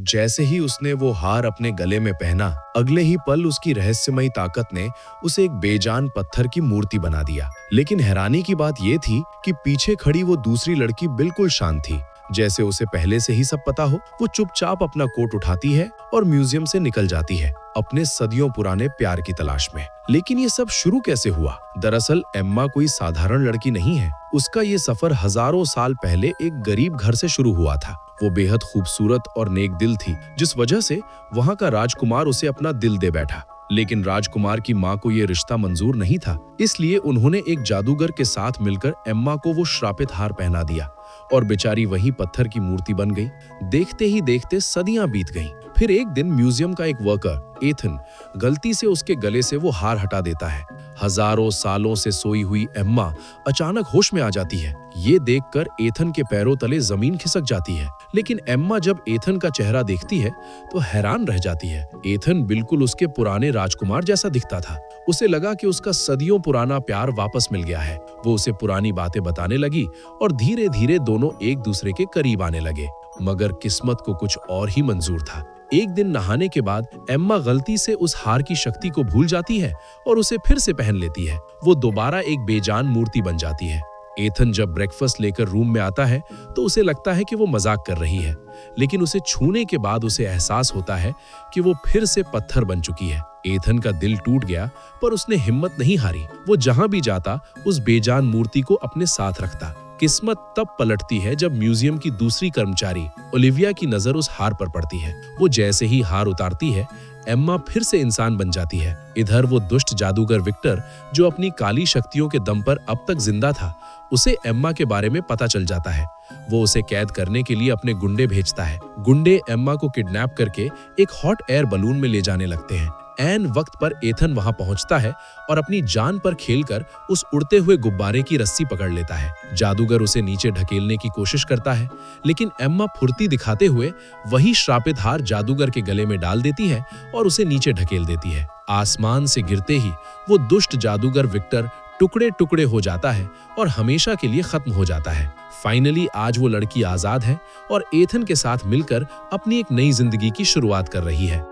जैसे ही उसने वो हार अपने गले में पहना, अगले ही पल उसकी रहस्यमयी ताकत ने उसे एक बेजान पत्थर की मूर्ति बना दिया। लेकिन हैरानी की बात ये थी कि पीछे खड़ी वो दूसरी लड़की बिल्कुल शांत थी, जैसे उसे पहले से ही सब पता हो। वो चुपचाप अपना कोट उठाती है और म्यूजियम से निकल जाती है, अपने सदियों पुराने प्यार की तलाश में। लेकिन ये सब शुरू कैसे हुआ? दरअसल एम्मा कोई साधारण लड़की नहीं है। उसका ये सफर हजारों साल पहले एक गरीब घर से शुरू हुआ था। वो बेहद खूबसूरत और नेक दिल थी, जिस वजह से वहाँ का राजकुमार उसे अपना दिल दे बैठा। लेकिन राजकुमार की माँ को ये रिश्ता मंजूर नहीं था, इसलिए उन्होंने एक जादूगर के साथ मिलकर एम्मा को वो श्रापित हार पहना दिया और बेचारी वहीं पत्थर की मूर्ति बन गई। देखते ही देखते सदियां बीत गईं। फिर एक दिन म्यूजियम का एक वर्कर एथन गलती से उसके गले से वो हार हटा देता है। हजारों सालों से सोई हुई एम्मा अचानक होश में आ जाती है। ये देखकर एथन के पैरों तले जमीन खिसक जाती है। लेकिन एम्मा जब एथन का चेहरा देखती है तो हैरान रह जाती है। एथन बिल्कुल उसके पुराने राजकुमार जैसा दिखता था। उसे लगा कि उसका सदियों पुराना प्यार वापस मिल गया है। वो उसे पुरानी बातें बताने लगी और धीरे धीरे दोनों एक दूसरे के करीब आने लगे। मगर किस्मत को कुछ और ही मंजूर था। एक दिन नहाने के बाद एम्मा गलती से उस हार की शक्ति को भूल जाती है और उसे फिर से पहन लेती है। वो दोबारा एक बेजान मूर्ति बन जाती है। एथन जब ब्रेकफास्ट लेकर रूम में आता है तो उसे लगता है कि वो मजाक कर रही है, लेकिन उसे छूने के बाद उसे एहसास होता है कि वो फिर से पत्थर बन चुकी है। एथन का दिल टूट गया, पर उसने हिम्मत नहीं हारी। वो जहां भी जाता उस बेजान मूर्ति को अपने साथ रखता। किस्मत तब पलटती है जब म्यूजियम की दूसरी कर्मचारी ओलिविया की नजर उस हार पर पड़ती है। वो जैसे ही हार उतारती है, एम्मा फिर से इंसान बन जाती है। इधर वो दुष्ट जादूगर विक्टर, जो अपनी काली शक्तियों के दम पर अब तक जिंदा था, उसे एम्मा के बारे में पता चल जाता है। वो उसे कैद करने के लिए अपने गुंडे भेजता है। गुंडे एम्मा को किडनैप करके एक हॉट एयर बलून में ले जाने लगते हैं। ऐन वक्त पर एथन वहां पहुंचता है और अपनी जान पर खेलकर उस उड़ते हुए गुब्बारे की रस्सी पकड़ लेता है। जादूगर उसे नीचे ढकेलने की कोशिश करता है, लेकिन एम्मा फुर्ती दिखाते हुए वही श्रापित हार जादूगर के गले में डाल देती है और उसे नीचे ढकेल देती है। आसमान से गिरते ही वो दुष्ट जादूगर विक्टर टुकड़े टुकड़े हो जाता है और हमेशा के लिए खत्म हो जाता है। फाइनली आज वो लड़की आजाद है और एथन के साथ मिलकर अपनी एक नई जिंदगी की शुरुआत कर रही है।